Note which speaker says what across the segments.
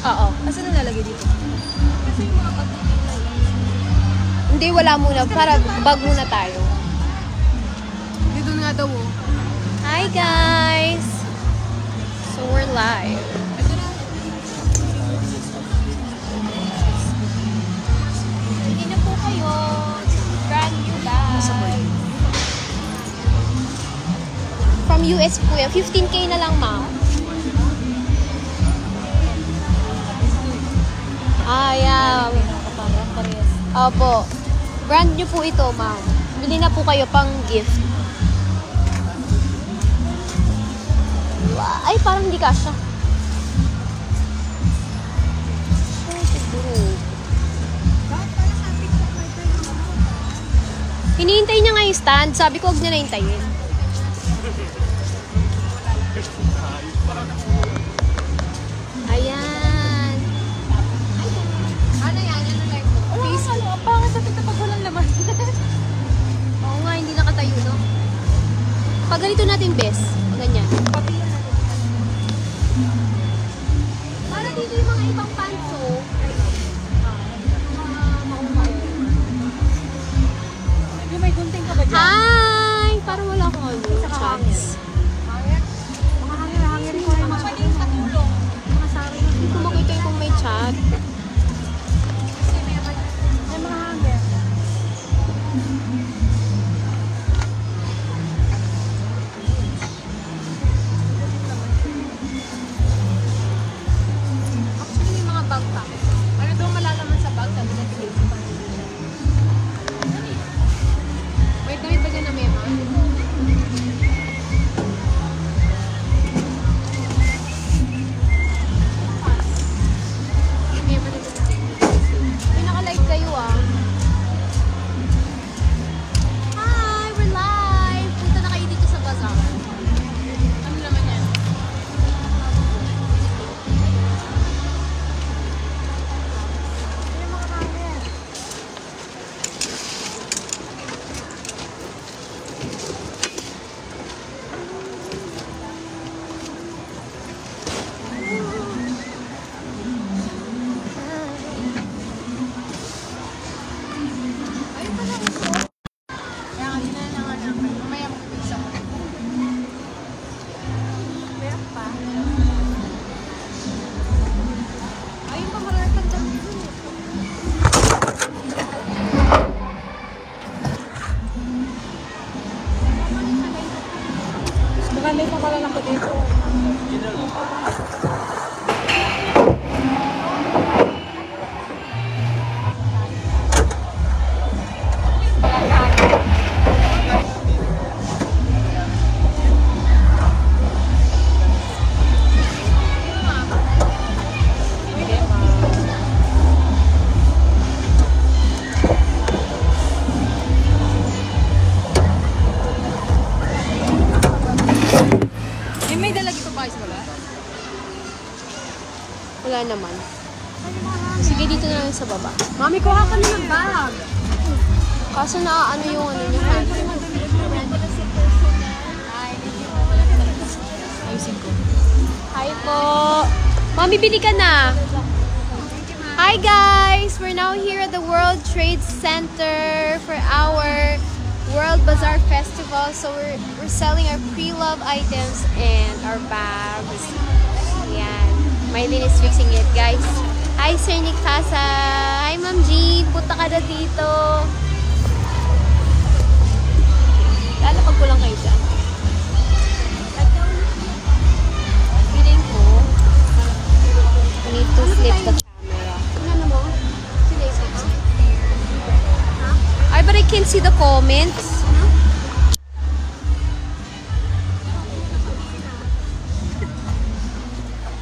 Speaker 1: Oo.
Speaker 2: Asan nalalagay dito? Kasi yung mga bag
Speaker 1: Hindi, wala muna. Para bag muna tayo.
Speaker 2: dito nga daw oh.
Speaker 1: Hi guys! So we're live. Hindi na po kayo. Brand new guys. From US po yan. 15K na lang, ma'am. Yeah. Opo. Brand new po ito, ma'am. Bili na po kayo pang gift. Ay, parang hindi kasha. Hinihintay niya nga yung stand. Sabi ko, huwag niya na hintayin. Ayan.
Speaker 2: Ano yan? Ano like? Please? Ano? Ang pangit sa pita pag walang laman.
Speaker 1: Oo nga, hindi nakatayo, no? Pag ganito natin, bes. Ganyan. Para dito yung mga ibang panso.
Speaker 2: Yung may gunting ka ba dyan?
Speaker 1: Hi! Parang wala akong ano. Chance.
Speaker 2: Mga hangir ko rin. Mga pwedeng katulong. Mga sari.
Speaker 1: Hindi ko makita kung may chat.
Speaker 2: Kasi may mga hangir.
Speaker 1: Actually, may mga bag pa.
Speaker 2: Ano daw malalaman sa bag? Sabi na sige.
Speaker 1: May damit ba dyan na mema? May naka-live kayo ah. Hi! We're live! Punta na kayo dito sa bazaar.
Speaker 2: Ano naman yan? Yung mga hangir. Ayun pala ito. Kaya nga dinala nga namin. Mamaya magpipisa ko. Meron pa. Ayun pa maratag lang dito. Maganda pa pala lang ko dito. May dalag ito guys wala?
Speaker 1: Wala naman. Sige, dito na lang sa baba.
Speaker 2: Mami, kuha ka na ng bag.
Speaker 1: Kaso na ano yung ano niya.
Speaker 2: Ayusin ko.
Speaker 1: Hi po! Mami, bili ka na! Hi guys! We're now here at the World Trade Center for our World Bazaar Festival. So we're selling our pre-love items and our bags. Yan. Mylene is fixing it, guys. Hi, Sir Nick Casa! Hi, Ma'am G! Punta ka na dito! Lalapag ko lang kayo dyan. Feeling ko, I need to flip the camera.
Speaker 2: Ano mo?
Speaker 1: Sila isa. Ay, but I can't see the comments.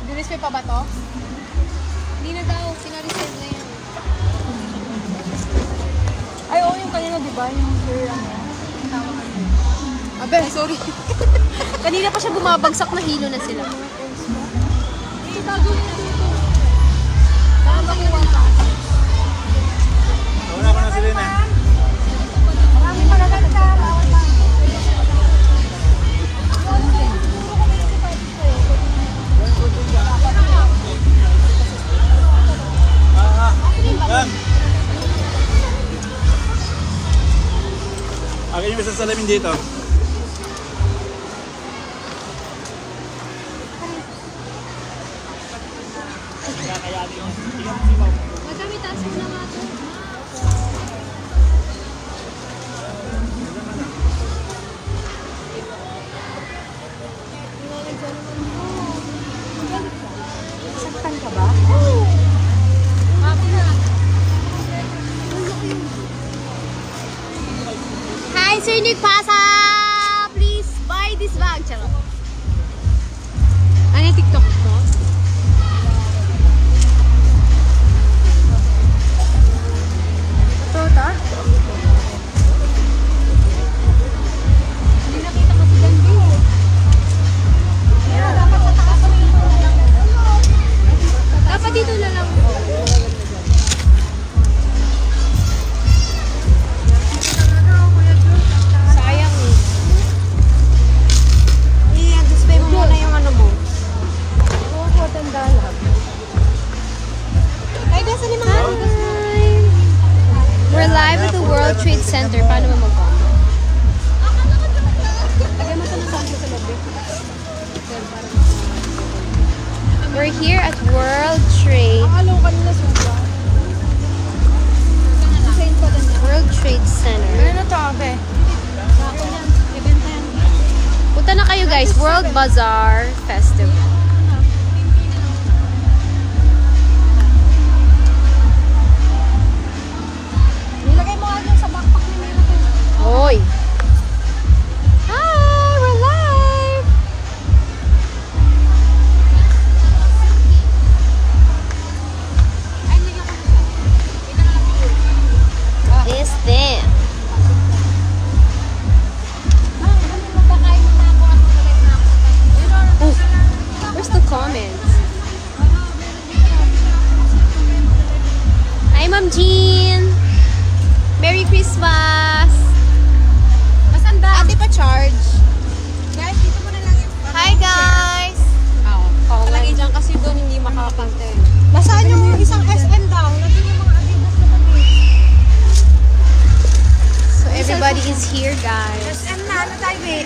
Speaker 2: Dinisplay pa ba to?
Speaker 1: Hindi na daw. Pina-reserve na yan.
Speaker 2: Ay, oo, yung kanina, di ba? Yung sir, ano? Tawag ka nyo. Abe, sorry.
Speaker 1: Kanina pa siya bumabagsak na hilo na sila.
Speaker 2: Ito, gagawin na dito. Tama ko ka.
Speaker 3: Wala ko na sila na.
Speaker 2: Maraming magaganda. Bawal lang.
Speaker 3: salamin dito.
Speaker 1: Magkami taas mo na nga ito.
Speaker 2: Saktan ka ba?
Speaker 1: Hi, Sir Nick Pasa! Please buy this bag. Charot. Ano yung TikTok mo?
Speaker 2: Ito, ta? Hindi nakita kasi ganda eh. Dapat sa taas mo yung
Speaker 1: Dapat dito na lang. Sayang eh.
Speaker 2: I-display mo muna yung ano mo. Oo, oh, tanda lang. Ay, dasa ni mga ano.
Speaker 1: Hi! We're live at the World Trade Center. Paano mo mag-comment?
Speaker 2: Lagay mo ito ng sample sa lobby.
Speaker 1: We're here at World Trade.
Speaker 2: Akalaw kanina sobra. Same pa din.
Speaker 1: World Trade Center.
Speaker 2: Ano na to, Abe? Ako yan. Ibenta yan.
Speaker 1: Punta na kayo guys, World Bazaar Festival.
Speaker 2: Nilagay mo nga dyan sa backpack ni Milo.
Speaker 1: Hoy! Hi! We're live!
Speaker 2: Ay, nilagyan ko na siya. Ito na lang yun.
Speaker 1: Is them.
Speaker 2: Magkakain mo na ako at magkakain na ako.
Speaker 1: Oh, where's the comments? Hi, Ma'am Jean! Merry Christmas!
Speaker 2: Masanda. Ate pa charge. Guys, dito mo na lang yung...
Speaker 1: Hi, guys!
Speaker 2: Oo. Talagay dyan kasi doon hindi makakapante. Nasaan yung isang SM daw? Nandun yung mga Adidas na tabi.
Speaker 1: So, everybody is here, guys.
Speaker 2: SM na, ano tayo eh?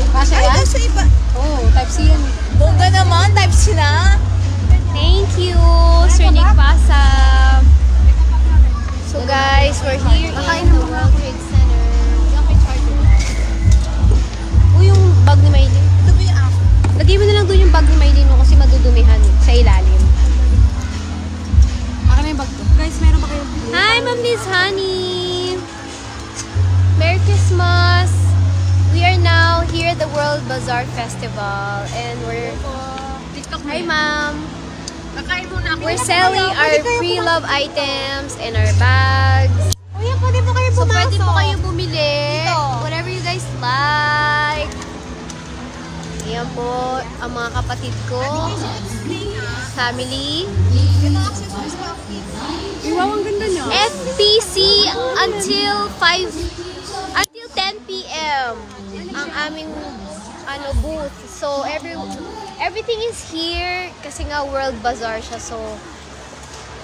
Speaker 1: Kasha
Speaker 2: Ay,
Speaker 1: yan?
Speaker 2: doon sa iba.
Speaker 1: Oh, type C yan.
Speaker 2: Bongga naman, type C na.
Speaker 1: Thank you, Sir Nick Pasa. So guys, we're here in the World Trade Center. Yung bag ni Maylin.
Speaker 2: Ito ba yung app?
Speaker 1: Lagay mo na lang doon yung bag ni Maylin mo kasi madudumihan sa ilalim.
Speaker 2: Akin na yung bag ko. Guys, meron ba kayo?
Speaker 1: Hi, Ma'am Liz Honey! Merry Christmas! We are now here at the World Bazaar Festival and we're...
Speaker 2: TikTok
Speaker 1: Hi, Ma'am!
Speaker 2: Kakain muna ako.
Speaker 1: We're selling our free love items and our bags.
Speaker 2: Kuya, pwede po kayo
Speaker 1: So,
Speaker 2: pumasok.
Speaker 1: pwede po kayo bumili.
Speaker 2: Dito.
Speaker 1: Whatever you guys like. Ayan po, ang mga kapatid ko. Family.
Speaker 2: Wow, ang ganda niya.
Speaker 1: FPC until 10 p.m. ang aming booth. So, everything is here kasi nga World Bazaar siya. So,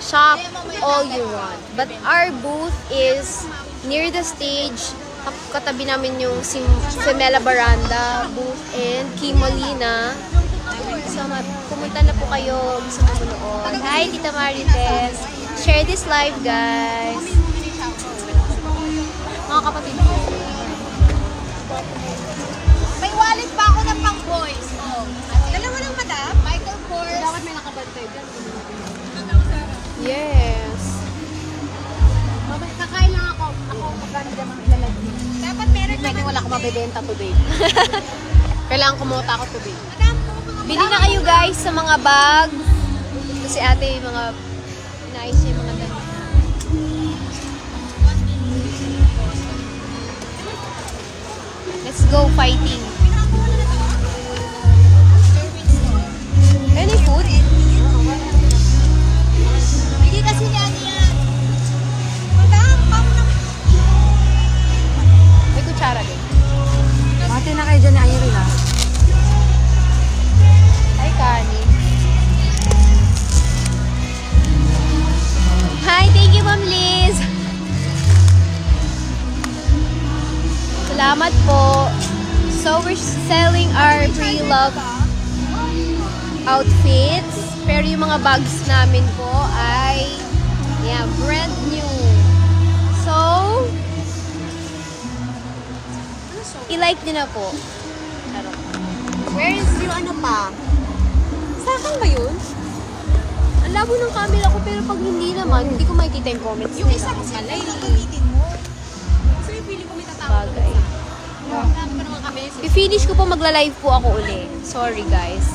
Speaker 1: shop all you want. But our booth is near the stage. Katabi namin yung Femela Baranda booth and Kim Molina. So, pumunta na po kayo. Gusto mo manood. Hi, Tita Marites. Share this live, guys. Mga kapatid ko.
Speaker 2: May wallet pa ako ng pang boys. Oh. Dalawa lang, madam. Michael Kors. Dapat may nakabantay dyan.
Speaker 1: Yes.
Speaker 2: Kakain lang ako. Ako maganda mga ilalagay. Dapat meron naman. Wala akong mabibenta today.
Speaker 1: Kailangan kumuha ako today.
Speaker 2: Madam,
Speaker 1: Bili na kayo guys sa mga bag. Kasi ate yung mga inaayos niya yung mga damit. Let's go fighting. Any food?
Speaker 2: bigay kasi niya yan. Madam, paano naman?
Speaker 1: May kutsara din.
Speaker 2: Mati na kayo dyan ni Irene ha.
Speaker 1: Hi, Kani. Hi, thank you, Ma'am Liz. Salamat we're selling our pre-love outfits. Pero yung mga bags namin po ay brand new. So, i-like nyo na po. Charot.
Speaker 2: Where is yung ano pa? Sa akin ba yun?
Speaker 1: Ang labo ng camera ko, pero pag hindi naman, hindi ko makikita yung comments
Speaker 2: Yung
Speaker 1: nila.
Speaker 2: isa kasi yung gamitin mo. Kasi yung pili ko may tatawag.
Speaker 1: Bagay.
Speaker 2: Wala pa naman kami.
Speaker 1: I-finish ko po, magla-live po ako uli. Sorry guys.